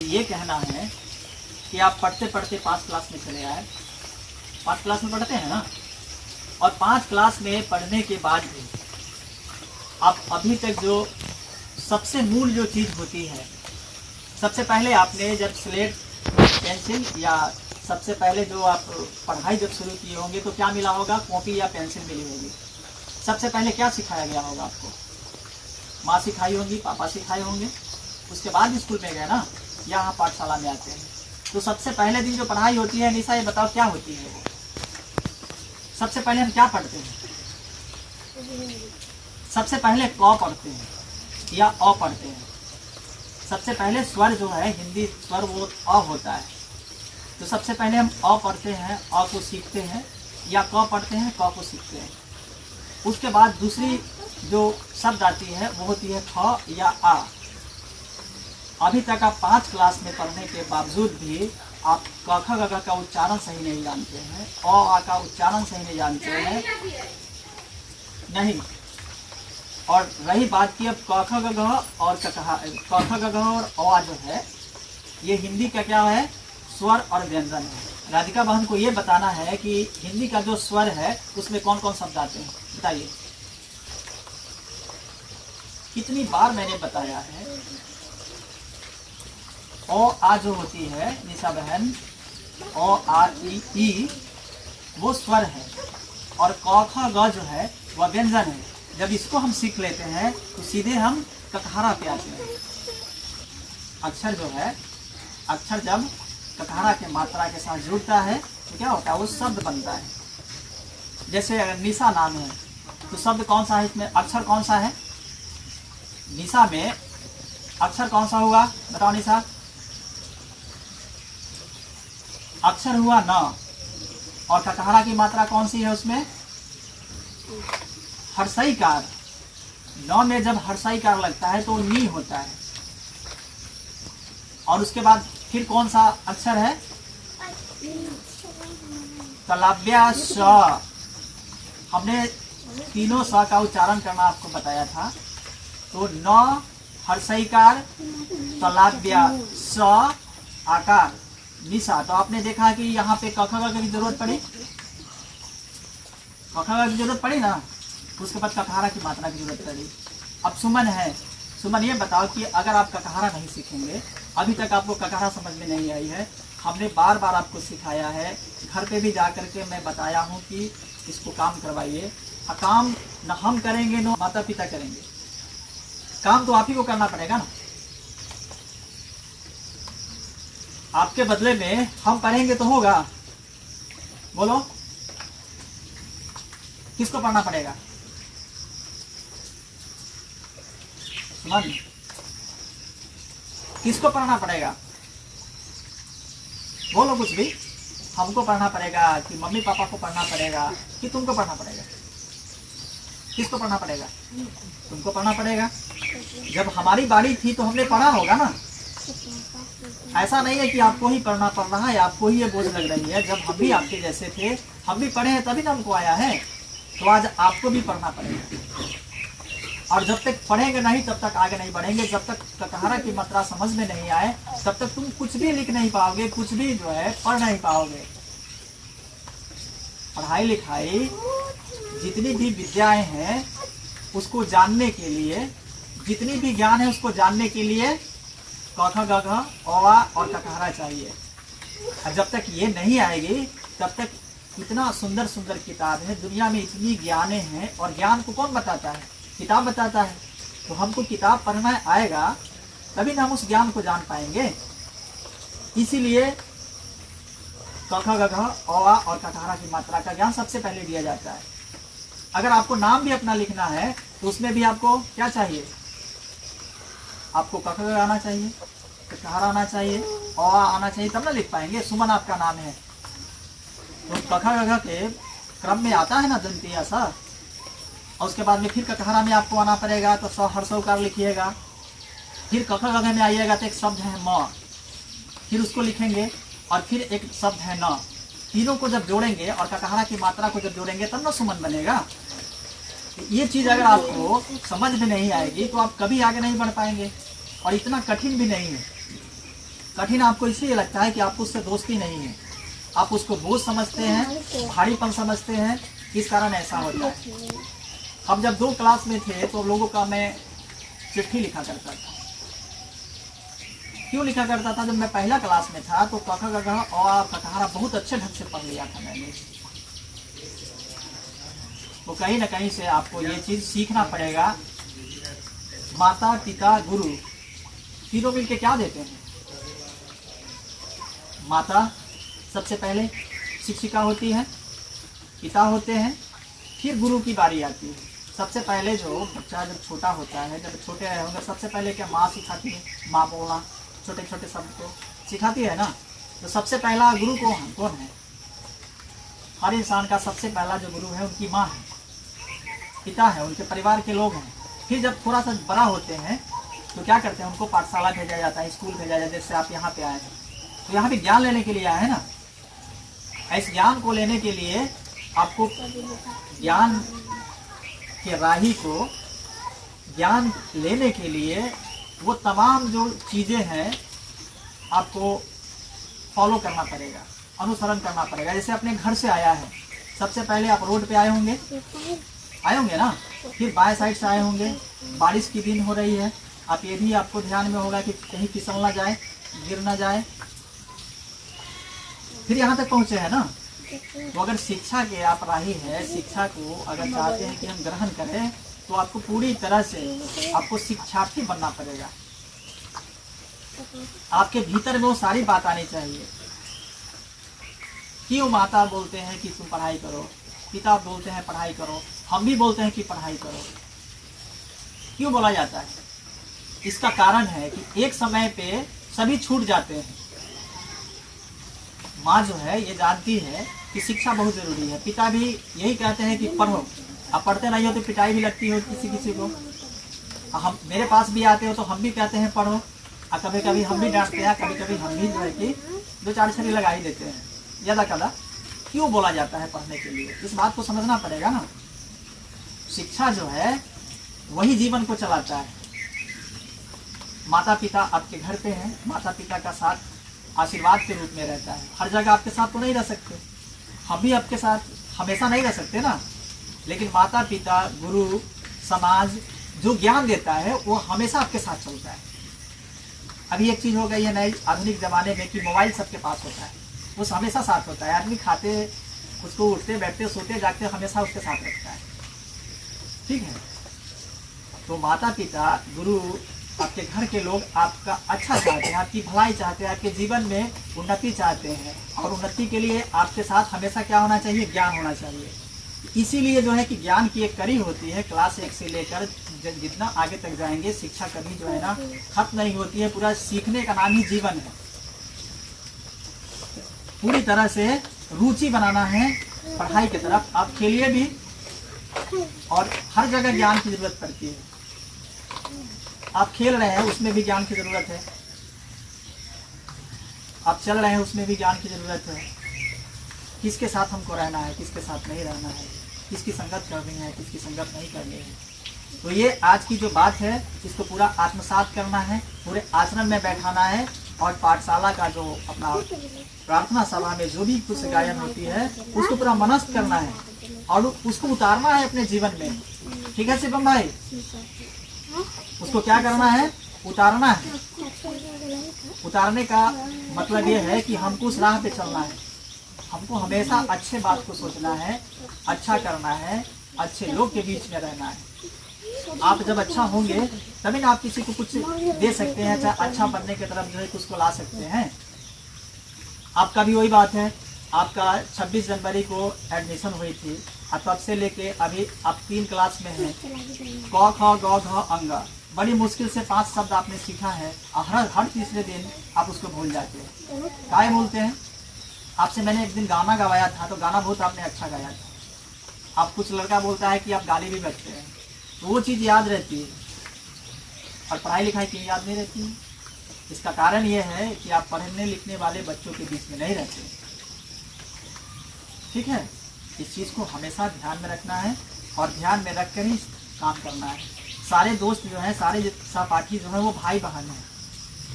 ये कहना है कि आप पढ़ते पढ़ते 5 क्लास में चले आए, 5 क्लास में पढ़ते हैं ना, और 5 क्लास में पढ़ने के बाद भी आप अभी तक जो सबसे मूल जो चीज़ होती है, सबसे पहले आपने जब स्लेट पेंसिल या सबसे पहले जो आप पढ़ाई जब शुरू किए होंगे तो क्या मिला होगा? कॉपी या पेंसिल मिली होगी। सबसे पहले क्या सिखाया गया होगा आपको? माँ सिखाई होंगी, पापा सिखाए होंगे। उसके बाद स्कूल में गए ना, यहाँ पाठशाला में आते हैं तो सबसे पहले दिन जो पढ़ाई होती है, निशा ये बताओ क्या होती है वो? सबसे पहले हम क्या पढ़ते हैं? सबसे पहले क पढ़ते हैं या अ पढ़ते हैं। सबसे पहले स्वर जो है, हिंदी स्वर वो अ होता है। तो सबसे पहले हम अ पढ़ते हैं, अ को सीखते हैं, या क पढ़ते हैं, क को सीखते हैं। उसके बाद दूसरी जो शब्द आती है वो होती है ख या आ। अभी तक आप 5 क्लास में पढ़ने के बावजूद भी आप क ख ग घ का उच्चारण सही नहीं जानते हैं, अ आ का उच्चारण सही नहीं जानते हैं नहीं। और रही बात की अब क ख ग घ और क ख ग घ और अ जो है, ये हिंदी का क्या है? स्वर और व्यंजन है। राधिका बहन को ये बताना है कि हिंदी का जो स्वर है उसमें कौन कौन शब्द आते हैं, बताइए। कितनी बार मैंने बताया है, ओ आ जो होती है निशा बहन, ओ आ ई वो स्वर है, और क ख ग जो है वह व्यंजन है। जब इसको हम सीख लेते हैं तो सीधे हम ककहारा पे आते हैं। अक्षर जो है, अक्षर जब ककहारा के मात्रा के साथ जुड़ता है तो क्या होता है? वो शब्द बनता है। जैसे अगर निशा नाम है तो शब्द कौन सा है इसमें? अक्षर कौन सा है? निशा में अक्षर कौन सा हुआ? बताओ निशा। अक्षर हुआ न, और ककहारा की मात्रा कौन सी है उसमें? हर्षईकार। न में जब हर्षईकार लगता है तो नी होता है। और उसके बाद फिर कौन सा अक्षर है? तलाव्या स। हमने तीनों स का उच्चारण करना आपको बताया था। तो न, हर्षईकार, तलाव्या, स, आकार, निशा। तो आपने देखा कि यहाँ पे क ख ग की जरूरत पड़ी, क ख ग की जरूरत पड़ी ना, उसके बाद ककहारा की मात्रा की जरूरत पड़ी। अब सुमन है, सुमन ये बताओ कि अगर आप ककहारा नहीं सीखेंगे, अभी तक आपको ककहारा समझ में नहीं आई है, हमने बार बार आपको सिखाया है, घर पे भी जा करके मैं बताया हूँ कि इसको काम करवाइए। काम न हम करेंगे न माता पिता करेंगे, काम तो आप ही को करना पड़ेगा ना। आपके बदले में हम पढ़ेंगे तो होगा? बोलो, किसको पढ़ना पड़ेगा? सुमन, किसको पढ़ना पड़ेगा? बोलो कुछ भी। हमको पढ़ना पड़ेगा कि मम्मी पापा को पढ़ना पड़ेगा कि तुमको पढ़ना पड़ेगा? किसको पढ़ना पड़ेगा? तुमको पढ़ना पड़ेगा। जब हमारी बारी थी तो हमने पढ़ा होगा ना। ऐसा नहीं है कि आपको ही पढ़ना पड़ रहा है, आपको ही ये बोझ लग रही है। जब हम भी आपके जैसे थे, हम भी पढ़े हैं, तभी ना हमको आया है। तो आज आपको भी पढ़ना पड़ेगा। और जब तक पढ़ेंगे नहीं तब तक आगे नहीं बढ़ेंगे। जब तक ककहारा की मात्रा समझ में नहीं आए तब तक तुम कुछ भी लिख नहीं पाओगे, कुछ भी जो है पढ़ नहीं पाओगे। पढ़ाई लिखाई जितनी भी विद्याएं हैं उसको जानने के लिए, जितनी भी ज्ञान है उसको जानने के लिए क ख ग घ अ आ और ककहारा चाहिए। और जब तक ये नहीं आएगी तब तक इतना सुंदर सुंदर किताब है, दुनिया में इतनी ज्ञानें हैं, और ज्ञान को कौन बताता है? किताब बताता है। तो हमको किताब पढ़ना आएगा तभी ना हम उस ज्ञान को जान पाएंगे। इसीलिए क ख ग घ अ आ और ककहारा की मात्रा का ज्ञान सबसे पहले दिया जाता है। अगर आपको नाम भी अपना लिखना है तो उसमें भी आपको क्या चाहिए? आपको क ख ग आना चाहिए, ककहारा आना चाहिए, अ आ आना चाहिए, तब ना लिख पाएंगे। सुमन आपका नाम है तो क ख ग घ के क्रम में आता है ना दंतिया सा, और उसके बाद में फिर ककहारा में आपको आना पड़ेगा। तो स हर्षौकार लिखिएगा। फिर क ख ग घ में आइएगा तो एक शब्द है म, फिर उसको लिखेंगे, और फिर एक शब्द है न। तीनों को जब जोड़ेंगे और ककहारा की मात्रा को जब जोड़ेंगे तब ना सुमन बनेगा। ये चीज अगर आपको समझ में नहीं आएगी तो आप कभी आगे नहीं बढ़ पाएंगे, और इतना कठिन भी नहीं है। कठिन आपको इसलिए लगता है कि आपको उससे दोस्ती नहीं है, आप उसको बोझ समझते हैं, भारीपन समझते हैं, इस कारण ऐसा होता है। अब जब 2 क्लास में थे तो लोगों का मैं चिट्ठी लिखा करता था। क्यों लिखा करता था? जब मैं पहला क्लास में था तो क ख ग घ और कटहरा बहुत अच्छे ढंग से पढ़ लिया था मैंने। तो कहीं ना कहीं से आपको ये चीज सीखना पड़ेगा। माता पिता गुरु तीनों मिलके क्या देते हैं? माता सबसे पहले शिक्षिका होती है, पिता होते हैं, फिर गुरु की बारी आती है। सबसे पहले जो बच्चा जब छोटा होता है, जब छोटे रहे होंगे, सबसे पहले क्या माँ सिखाती है, माँ बोलना, छोटे छोटे शब्द को सिखाती है ना। तो सबसे पहला गुरु कौन है? हर इंसान का सबसे पहला जो गुरु है उनकी माँ है, पिता है, उनके परिवार के लोग हैं। फिर जब थोड़ा सा बड़ा होते हैं तो क्या करते हैं? उनको पाठशाला भेजा जाता है, स्कूल भेजा जाता है। जैसे आप यहाँ पे आए हैं तो यहाँ भी ज्ञान लेने के लिए आए हैं ना। इस ज्ञान को लेने के लिए आपको ज्ञान के राही को ज्ञान लेने के लिए वो तमाम जो चीज़ें हैं आपको फॉलो करना पड़ेगा, अनुसरण करना पड़ेगा। जैसे अपने घर से आया है, सबसे पहले आप रोड पे आए होंगे ना, फिर बाएं साइड से आए होंगे, बारिश की दिन हो रही है, आप ये भी आपको ध्यान में होगा कि कहीं फिसल ना जाए, गिर ना जाए, फिर यहाँ तक पहुँचे हैं ना। तो अगर शिक्षा के आप राही है, शिक्षा को अगर चाहते हैं कि हम ग्रहण करें तो आपको पूरी तरह से आपको शिक्षार्थी बनना पड़ेगा। आपके भीतर में वो सारी बात आनी चाहिए। क्यों माता बोलते हैं कि तुम पढ़ाई करो, पिता बोलते हैं पढ़ाई करो, हम भी बोलते हैं कि पढ़ाई करो, क्यों बोला जाता है? इसका कारण है कि एक समय पे सभी छूट जाते हैं। माँ जो है ये जानती है कि शिक्षा बहुत जरूरी है, पिता भी यही कहते हैं कि पढ़ो, अब पढ़ते नहीं हो तो पिटाई भी लगती हो किसी को। हम मेरे पास भी आते हो तो हम भी कहते हैं पढ़ो, और कभी कभी हम भी डांटते हैं, कभी कभी हम भी जो है कि 2-4 छड़ी लगा ही देते हैं। ज़्यादा कदा क्यों बोला जाता है पढ़ने के लिए? इस बात को समझना पड़ेगा ना। शिक्षा जो है वही जीवन को चलाता है। माता पिता आपके घर पे हैं, माता पिता का साथ आशीर्वाद के रूप में रहता है। हर जगह आपके साथ तो नहीं रह सकते, हम भी आपके साथ हमेशा नहीं रह सकते ना। लेकिन माता पिता गुरु समाज जो ज्ञान देता है वो हमेशा आपके साथ चलता है। अभी एक चीज़ हो गई है नई आधुनिक ज़माने में कि मोबाइल सबके पास होता है, वो हमेशा साथ होता है। आदमी खाते उसको, उठते बैठते सोते जागते हमेशा उसके साथ रखता है। ठीक है, तो माता पिता गुरु आपके घर के लोग आपका अच्छा चाहते हैं, आपकी भलाई चाहते हैं, आपके जीवन में उन्नति चाहते हैं। और उन्नति के लिए आपके साथ हमेशा क्या होना चाहिए? ज्ञान होना चाहिए। इसीलिए जो है कि ज्ञान की एक कड़ी होती है, क्लास 1 से लेकर जितना आगे तक जाएंगे, शिक्षा कभी जो है ना खत्म नहीं होती है। पूरा सीखने का नाम ही जीवन है। पूरी तरह से रुचि बनाना है पढ़ाई की तरफ। आप खेलिए भी, और हर जगह ज्ञान की जरूरत पड़ती है। आप खेल रहे हैं उसमें भी ज्ञान की जरूरत है, आप चल रहे हैं उसमें भी ज्ञान की जरूरत है। किसके साथ हमको रहना है, किसके साथ नहीं रहना है, किसकी संगत करनी है, किसकी संगत नहीं करनी है। तो ये आज की जो बात है इसको पूरा आत्मसात करना है, पूरे आचरण में बैठाना है। और पाठशाला का जो अपना प्रार्थना सभा में जो भी कुछ गायन होती है उसको पूरा मनस्थ करना है और उसको उतारना है अपने जीवन में। ठीक है शिवम भाई, उसको क्या करना है? उतारना है। उतारने का मतलब ये है कि हमको उस राह पे चलना है। हमको हमेशा अच्छे बात को सोचना है, अच्छा करना है, अच्छे लोग के बीच में रहना है। आप जब अच्छा होंगे तभी ना आप किसी को कुछ दे सकते हैं, चाहे अच्छा बनने की तरफ जो है कुछ को ला सकते हैं। आपका भी वही बात है, आपका 26 जनवरी को एडमिशन हुई थी, और तब से लेके अभी आप 3 क्लास में हैं। क ख ग घ अंग बड़ी मुश्किल से 5 शब्द आपने सीखा है, और हर तीसरे दिन आप उसको भूल जाते हैं। काय बोलते हैं? आपसे मैंने एक दिन गाना गवाया था, तो गाना बहुत आपने अच्छा गाया था। आप कुछ लड़का बोलता है कि आप गाली भी बकते हैं, तो वो चीज़ याद रहती है। और पढ़ाई लिखाई क्यों याद नहीं रहती है? इसका कारण ये है कि आप पढ़ने लिखने वाले बच्चों के बीच में नहीं रहते। ठीक है, इस चीज़ को हमेशा ध्यान में रखना है और ध्यान में रख कर ही काम करना है। सारे दोस्त जो हैं, सारे सहपाठी जो हैं वो भाई बहन हैं,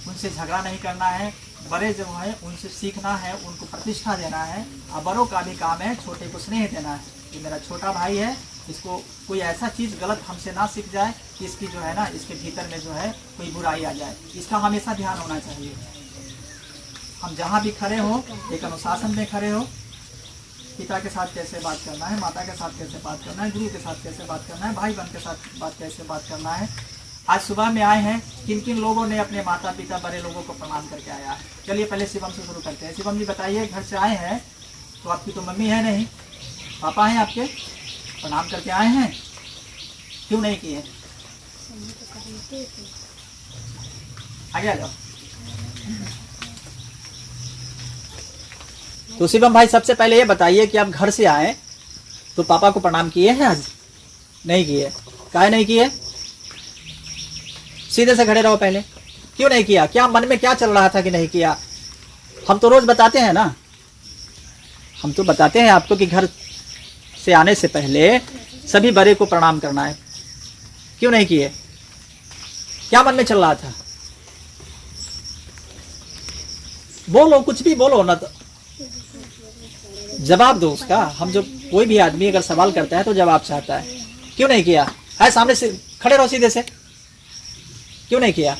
उनसे झगड़ा नहीं करना है, बड़े जो है उनसे सीखना है, उनको प्रतिष्ठा देना है। और बड़ों का भी काम है छोटे को स्नेह देना है। ये मेरा छोटा भाई है, इसको कोई ऐसा चीज़ गलत हमसे ना सीख जाए कि इसकी जो है ना इसके भीतर में जो है कोई बुराई आ जाए। इसका हमेशा ध्यान होना चाहिए। हम जहाँ भी खड़े हो एक अनुशासन में खड़े हो। पिता के साथ कैसे बात करना है, माता के साथ कैसे बात करना है, गुरु के साथ कैसे बात करना है, भाई बहन के साथ कैसे बात करना है। आज सुबह में आए हैं, किन किन लोगों ने अपने माता पिता बड़े लोगों को प्रणाम करके आया है। चलिए पहले शिवम से शुरू करते हैं। शिवम जी बताइए, घर से आए हैं तो आपकी तो मम्मी है नहीं, पापा हैं आपके, प्रणाम करके आए हैं, क्यों नहीं किए? आगे आ जाओ। तो शिवम भाई सबसे पहले ये बताइए कि आप घर से आए तो पापा को प्रणाम किए हैं आज? नहीं किए। काहे नहीं किए? सीधे से खड़े रहो पहले। क्यों नहीं किया? क्या मन में क्या चल रहा था कि नहीं किया? हम तो रोज बताते हैं ना, हम तो बताते हैं आपको कि घर से आने से पहले सभी बड़े को प्रणाम करना है। क्यों नहीं किए? क्या मन में चल रहा था? बोलो, कुछ भी बोलो ना, तो जवाब दो उसका। हम जो कोई भी आदमी अगर सवाल करता है तो जवाब चाहता है। क्यों नहीं किया? है सामने से खड़े रहो सीधे से। क्यों नहीं किया?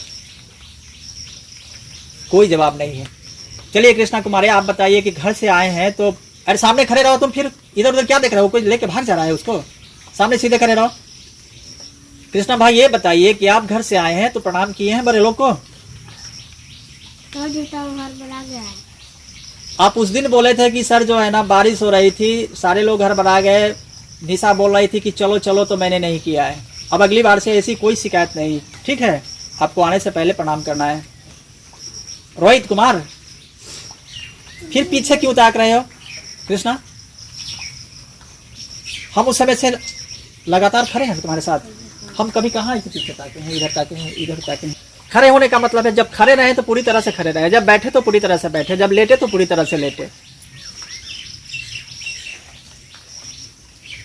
कोई जवाब नहीं है। चलिए कृष्णा कुमारी आप बताइए कि घर से आए हैं तो, अरे सामने खड़े रहो तुम, फिर इधर उधर क्या देख रहे हो? कोई लेके भाग जा रहा है उसको। सामने सीधे खड़े रहो। कृष्णा भाई ये बताइए कि आप घर से आए हैं तो प्रणाम किए हैं बड़े लोग को? तो जूता घर बना गया है। आप उस दिन बोले थे कि सर जो है ना बारिश हो रही थी, सारे लोग घर बना गए, निशा बोल रही थी कि चलो चलो, तो मैंने नहीं किया है। अब अगली बार से ऐसी कोई शिकायत नहीं, ठीक है? आपको आने से पहले प्रणाम करना है। रोहित कुमार फिर पीछे क्यों ताक रहे हो? कृष्णा हम उस समय से लगातार खड़े हैं तुम्हारे साथ। हम कभी कहाँ पीछे ताके हैं, इधर ताके हैं, इधर ताके हैं। खड़े होने का मतलब है जब खड़े रहे तो पूरी तरह से खड़े रहे, जब बैठे तो पूरी तरह से बैठे, जब लेटे तो पूरी तरह से लेटे।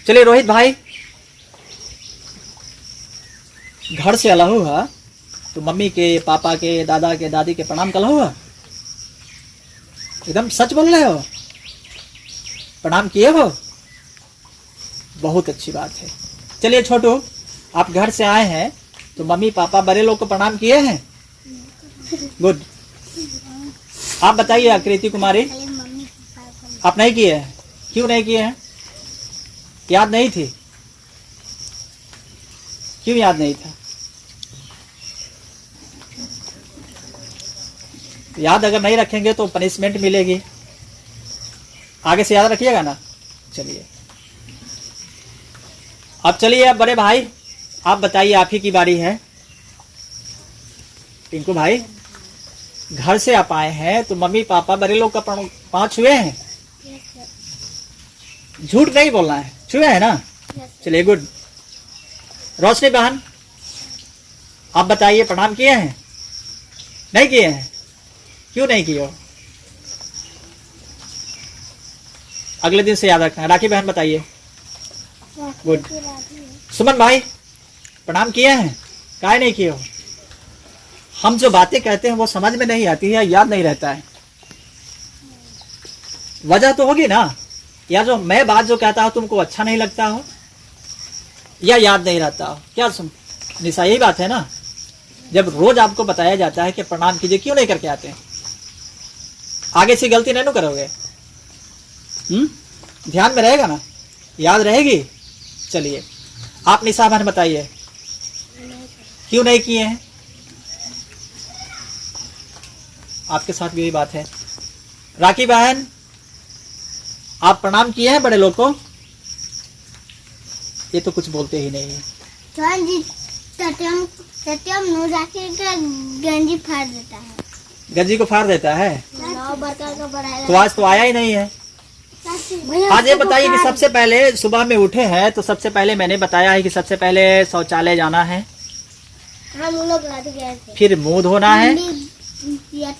चलिए रोहित भाई, घर से अलग हुआ तो मम्मी के, पापा के, दादा के, दादी के प्रणाम कल हुआ? एकदम सच बोल रहे हो? प्रणाम किए हो? बहुत अच्छी बात है। चलिए छोटू, आप घर से आए हैं तो मम्मी पापा बड़े लोग को प्रणाम किए हैं? गुड। आप बताइए आकृति कुमारी, आप नहीं किए हैं? क्यों नहीं किए हैं? याद नहीं थी? क्यों याद नहीं था? याद अगर नहीं रखेंगे तो पनिशमेंट मिलेगी, आगे से याद रखिएगा ना। चलिए अब चलिए, अब बड़े भाई आप बताइए, आप ही की बारी है। टिंकू भाई, घर से आप आए हैं तो मम्मी पापा बड़े लोग का पाँव छुए हैं? झूठ नहीं बोलना है, छुए हैं ना? चलिए गुड। रोशनी बहन आप बताइए, प्रणाम किए हैं? नहीं किए हैं? क्यों नहीं किए हो? अगले दिन से याद रखना है। राखी बहन बताइए। गुड। सुमन भाई प्रणाम किए हैं? काहे नहीं किए हो? हम जो बातें कहते हैं वो समझ में नहीं आती है, याद नहीं रहता है। वजह तो होगी ना, या जो मैं बात जो कहता हूं तुमको अच्छा नहीं लगता हो, या याद नहीं रहता हो। क्या सुन निशा, यही बात है ना। जब रोज आपको बताया जाता है कि प्रणाम कीजिए, क्यों नहीं करके आते हैं? आगे से गलती नहीं करोगे? ध्यान में रहेगा ना, याद रहेगी। चलिए आप निशा बहन बताइए, क्यों नहीं किए हैं? आपके साथ भी यही बात है। राखी बहन आप प्रणाम किए हैं बड़े लोग को? ये तो कुछ बोलते ही नहीं है। गंजी फाड़ देता है। गंजी को फाड़ देता है? का तो आज तो आया ही नहीं है। आज ये बताइए कि सबसे पहले सुबह में उठे हैं तो सबसे पहले मैंने बताया है कि सबसे पहले शौचालय जाना है, हम लोग रात गए थे, फिर मुंह धोना है,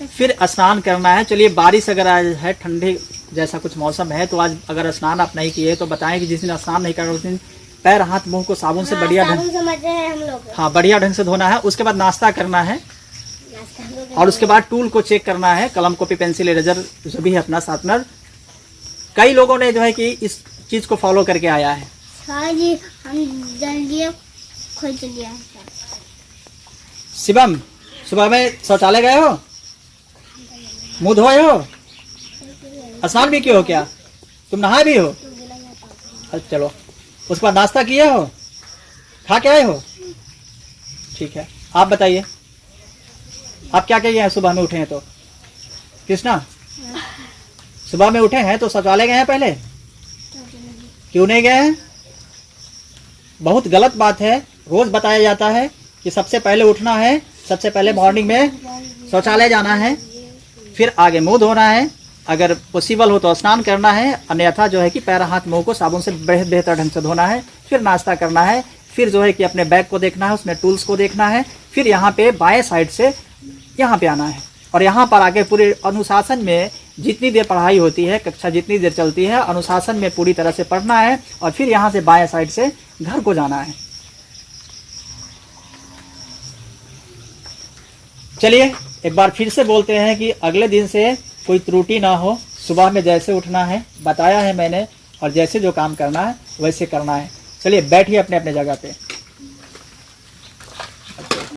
फिर स्नान करना है। चलिए बारिश अगर आज है, ठंडी जैसा कुछ मौसम है, तो आज अगर स्नान आप नहीं किए तो बताएं कि जिस दिन स्नान नहीं कर रहे उस दिन पैर हाथ मुंह को साबुन से बढ़िया ढंग, समझ रहे हैं हम लोग। हाँ बढ़िया ढंग से धोना है। उसके बाद नाश्ता करना है। नाश्ता और उसके बाद टूल को चेक करना है, कलम कॉपी पेंसिल इरेजर जो भी है अपना साथ में। कई लोगों ने जो है कि इस चीज को फॉलो करके आया है। सर जी हम जल्दी खोज लिया है सर। शिवम, सुबह में शौचालय गए हो, मुंह धोए हो, स्नान भी किए हो क्या, तुम नहाए भी हो? अच्छा चलो, उसके बाद नाश्ता किए हो, खा के आए हो? ठीक है, आप बताइए आप क्या किए हैं सुबह में उठे हैं तो? कृष्णा, सुबह में उठे हैं तो शौचालय गए हैं पहले? क्यों नहीं गए हैं? बहुत गलत बात है। रोज बताया जाता है कि सबसे पहले उठना है, सबसे पहले मॉर्निंग में शौचालय जाना है, फिर आगे मुंह धोना है, अगर पॉसिबल हो तो स्नान करना है, अन्यथा जो है कि पैर हाथ मुंह को साबुन से बेहतर ढंग से धोना है, फिर नाश्ता करना है, फिर जो है कि अपने बैग को देखना है, उसमें टूल्स को देखना है, फिर यहाँ पे बाएं साइड से यहाँ पे आना है और यहाँ पर आके पूरे अनुशासन में जितनी देर पढ़ाई होती है, कक्षा जितनी देर चलती है, अनुशासन में पूरी तरह से पढ़ना है और फिर यहाँ से बाएं साइड से घर को जाना है। चलिए एक बार फिर से बोलते हैं कि अगले दिन से कोई त्रुटि ना हो। सुबह में जैसे उठना है बताया है मैंने, और जैसे जो काम करना है वैसे करना है। चलिए बैठिए अपने अपने जगह पे।